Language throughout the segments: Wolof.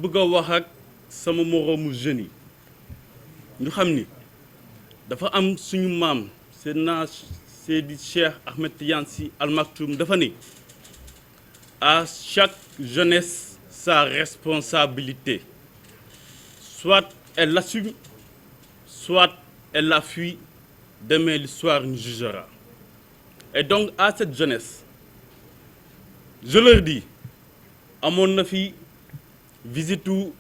bëgg a wax ak sama moroomu jeunes yi ñu xam ni dafa am suñu maam Seydina Seydi Cheikh Ahmed Tidiane Sy Al Maktoum dafa ni à chaque jeunesse sa responsabilité, soit elle l'assume, soit elle la fuit, demain l'histoire nous jugera. Et donc à cette jeunesse je leur dis amoon na fi visitu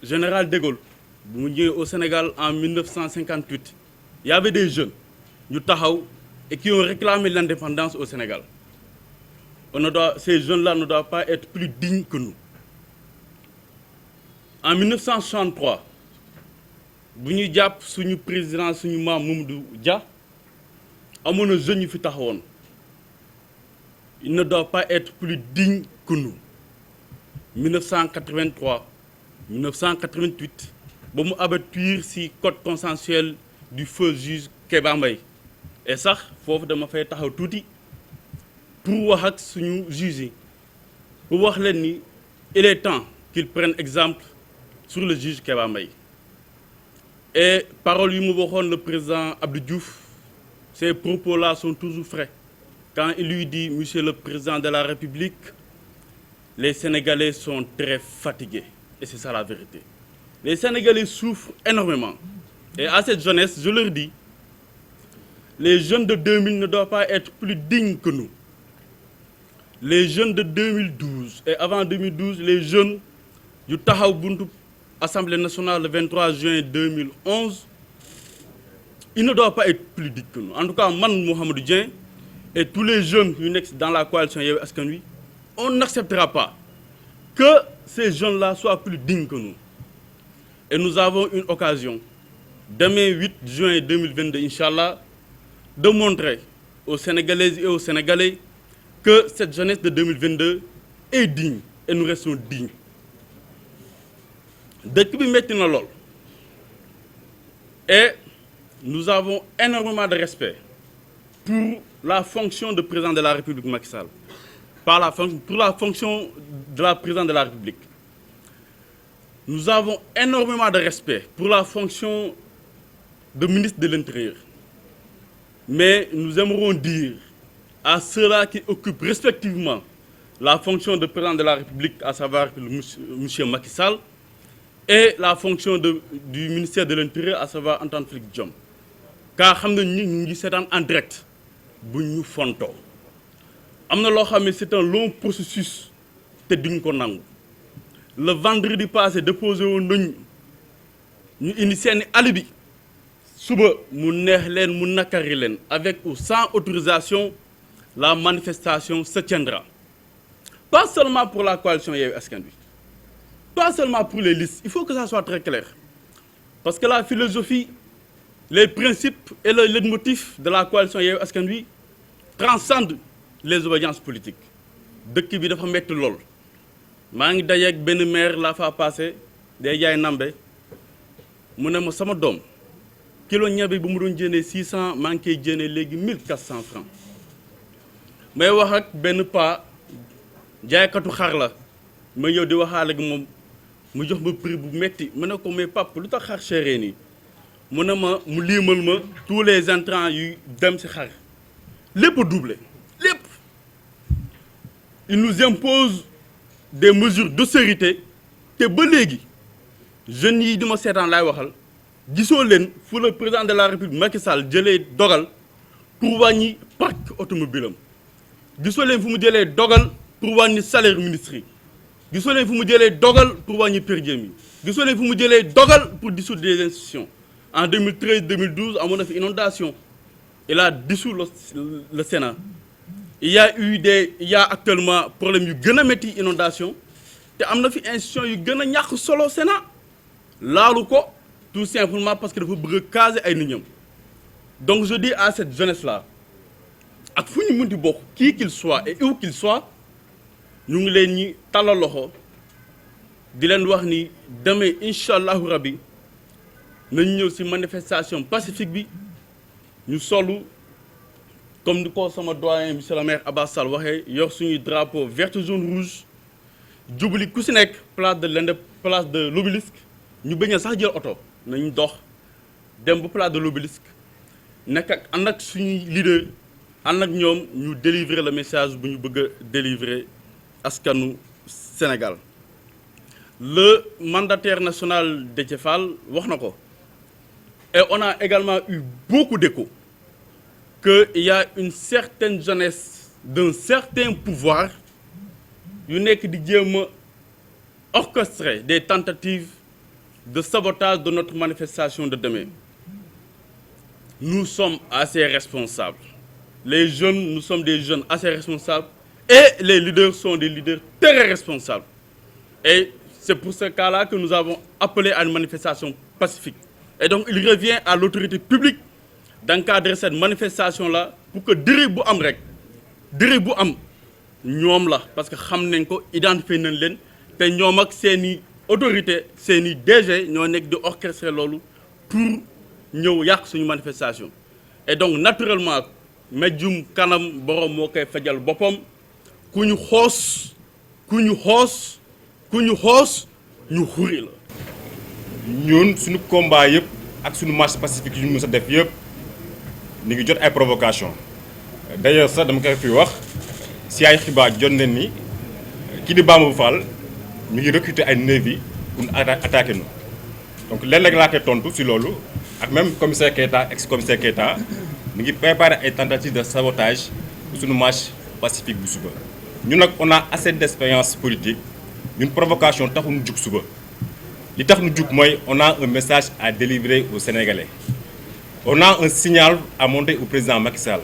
général de Gaulle bu mu ñëwee au Sénégal en 1958 il y avait des jeunes ñu taxaw et qui ont réclamé l'indépendance au Sénégal. Ces jeunes-là ne doivent pas être plus dignes que nous. En 1963 bu ñu jàpp suñu président suñu maam Mamadou Dia amoon na jeunes yu fi taxawoon. Ils ne doivent pas être plus dignes que nous. 1983 1988 ba mu abattre ci code consensuel du feu juge Kéba Mbaye et sax foofu dama fay taxaw tuuti pour wax ak suñu juge yi pour wax leen ni il est temps qu'ils prennent exemple sur le juge Kéba Mbaye. Et paroles yu mu waxoon le président Abdou Diouf, ces propos-là sont toujours frais. Quand il lui dit, Monsieur le Président de la République, les Sénégalais sont très fatigués. Et c'est ça la vérité. Les Sénégalais souffrent énormément. Et à cette jeunesse, je leur dis, les jeunes de 2000 ne doivent pas être plus dignes que nous. Les jeunes de 2012 et avant 2012, les jeunes du taxaw buntu Assemblée nationale le 23 juin 2011, ils ne doivent pas être plus dignes que nous. En tout cas, man Mouhamadou Dieng et tous les jeunes yu nekk dans la coalition Yewwi Askan Wi, on n'acceptera pas que ces jeunes-là soient plus dignes que nous. Et nous avons une occasion, demain 8 juin 2022, Inch'Allah, de montrer aux Sénégalaises et aux Sénégalais que cette jeunesse de 2022 est digne et nous restons dignes. Dëkk bi metti na lool. Et nous avons énormément de respect pour la fonction de président de la République Macky Sall, pour la fonction de la présidente de la République. Nous avons énormément de respect pour la fonction de ministre de l'Intérieur. Mais nous aimerons dire à ceux-là qui occupent respectivement la fonction de président de la République, à savoir monsieur Macky Sall, et la fonction du ministère de l'Intérieur, à savoir Antoine Félix Diome. Car xam nañ ni ñu ngi seetaan en direct bu ñu fontoo am na loo xam ne c'est un long processus te duñ ko nangu. Le vendredi passé déposé woon nañu ñu indi seeni alibi suba mu neex leen mu nakari leen avec ou sans autorisation la manifestation se tiendra. Pas seulement pour la coalition Yewwi Askan Wi, pas seulement pour les listes, il faut que ça soit très clair. Parce que la philosophie, les principes et le leitmotiv de la coalition Yewwi Askan Wi transcendent les obédiences politiques. Dëkk bi dafa metti lool. Maa ngi dajeeg benn maire la fa passé day jaay nambe mu ne ma sama doom kilo ñebe bu mu doon jëndee 600 maa ngi koy jëndee léegi 1400 francs. May wax ak benn pa jaaykatu xar la ma ñëw di waxaale ak moom mu jox ma prix bu metti ma ne ko mais papa lu tax xar chéré nii mu ne ma mu liimal ma tous les intrants yu dem ci xar lépp doublé lépp. Il nous impose des mesures d'austérité te ba léegi jeunes yi di ma seetaan laay waxal gisoo leen fu le président de la République Macky Sall jëlee dogal pour wàññi parc automobile am gisoo leen fu mu jëlee dogal pour wàññi salaire ministre yi gisoo leen fu mu jëlee dogal pour wàññi per diem yi gisoo leen fu mu jëlee dogal pour dissoudre des institutions. En 2013-2012 amoon na fi inondation il a dissous le Sénat. Il y a actuellement problème yu gën a métti inondation te am na fi institution yu gën a ñàkk solo Sénat laalu ko tout simplement parce que dafa bëgg a caser ay nit ñam. Donc je dis à cette jeunesse là ak fu ñu mënti bokk qui qu'il soit et où qu'il soit ñu ngi leen ñi tàllal loxo di leen wax ni demain incha allahu rabbi nañu ñëw ci manifestation pacifique bi ñu solu comme ni ko sama doyen monsieur le maire Abbas Sall waxee yor suñuy drapeau vert jaune rouge jubali ku si nekk place de l'Obélisque ñu bañ a sax jël oto nañ dox dem bu place de l'Obélisque nekk ak ànd ak suñuy leader ànd ak ñoom ñu délivrer le message bu ñu bëgg a délivrer askanu Sénégal. Le mandataire national Déthié Fall wax na ko et on a également eu beaucoup d'échos qu'il y a une certaine jeunesse d'un certain pouvoir yu nekk di jéem a orchestrer des tentatives de sabotage de notre manifestation de demain. Nous sommes assez responsables. Les jeunes, nous sommes des jeunes assez responsables et les leaders sont des leaders très responsables. Et c'est pour ce cas-là que nous avons appelé à une manifestation pacifique. Et donc il revient à l'autorité publique d'encadrer cette manifestation-là pour que dérive bu am rek dérive bu am ñoom la parce que xam nañ ko identifier nañ leen te ñoom ak seeni autorité seeni DG ñoo nekk di orchestrer loolu pour ñëw yàq suñu manifestation. Et donc naturellement mejjum kanam borom moo koy fajal boppam ku ñu xoos ñu xuri la. ñun suñu combat yëpp ak suñu marche pacifique yu ñu mës a def yëpp ñu ngi jot ay provocation d'ailleurs sax dama koy fi wax si ay xibaar jot nañ ni kii di Bamba Fall mi ngi recruter ay nervis pour attaquer ñu donc lenn rek laa koy tontu si loolu ak même commissaire Keita ex-commissaire Keita mi ngi préparer ay tentatives de sabotage pour suñu marche pacifique bu suba. ñun nag on a assez d'expérience politique ñun provocation taxul ñu jug suba. li tax ñu jug mooy on a un message à délivrer aux Sénégalais on a un signal à monter au président Macky Sall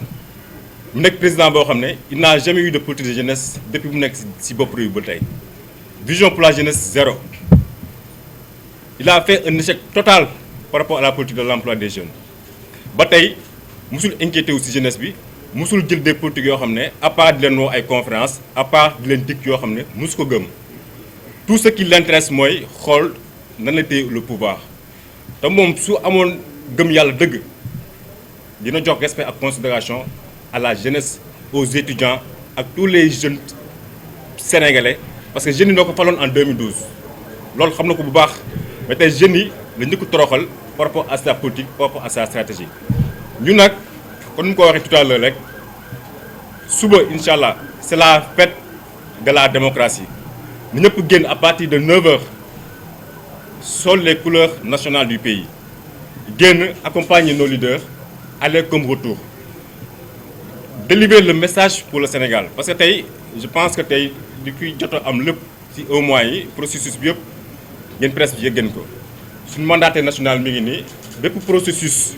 mu nekk président boo xam ne il n'a jamais eu de politique de jeunesse depuis mu nekk ci bopp réew ba tey vision pour la jeunesse zéro il a fait un échec total par rapport à la politique de l'emploi des jeunes ba tey musul inquiété wu ci jeunesse bi musul jël des politiques yoo xam ne à part di leen woo ay conférence à part di leen dikk yoo xam ne musu ko gëm tout ce qui l'intéresse mooy xool nan la téye le pouvoir te moom su amoon gëm yàlla dëgg dina jox respect ak considération à la jeunesse aux étudiants ak tous les jeunes sénégalais parce que jeunes yi noo ko faloon en 2012 loolu xam na ko bu baax mais tey jeunes yi la njëkk toroxal par rapport à sa politique par rapport à sa stratégie. ñu nag kon mu ko waxee tout à l'heure rek suba incha allah c'est la fête de la démocratie ni ñëpp génn à partir de 9h. sont les couleurs nationales du pays génn accompagner nos leaders aller comme retour délivrer le message pour le Sénégal parce que tey je pense que tey li kuy jot am lépp ci un mois yi processus bi yëpp ngeen presse bi yëg ko suñu mandataire national mi ngi nii bépp processus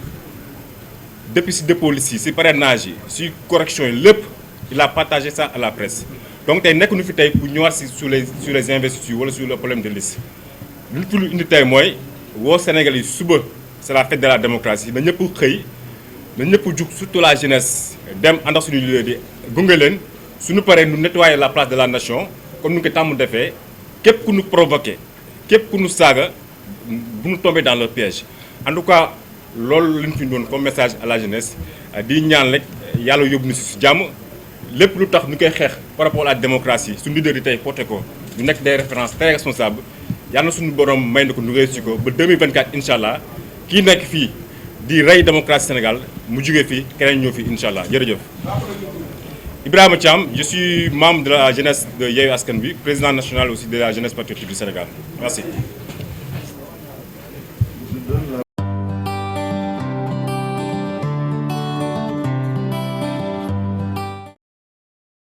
depuis ci dépôt liste yi ci parrainage yi ci correction yi lépp il a partagé ça à la presse donc tey nekk nu fi tey pour ñëwaat ci sur les investitures wala sur le problème de liste li fi lu indi tey mooy woo Sénégal yi suba c'est la fête de la démocratie na ñëpp xëy na ñëpp jug surtout la jeunesse dem ànd ak suñu leader di gunge leen suñu paree nu nettoyer la place de la nation comme ni ñu ko tàmm defee képp ku ñu provoqué képp ku ñu saaga bu ñu tomber dans le piège en tout cas loolu lañ fi doon comme message à la jeunesse di ñaan rek yàlla yóbbu na si jàmm lépp lu tax ñu koy xeex par rapport à la démocratie suñu leader yi tey porté ko ñu nekk des références très responsables yàlla na suñu borom may na ko nu réussir ko ba 2024 incha allah kii nekk fii di rey démocratie Sénégal mu jugee fii keneen ñëw fii incha allah jërëjëf. Ibrahima Thiam je suis membre de la jeunesse de Yewwi Askan Wi président national aussi de la jeunesse patriotique du Sénégal merci.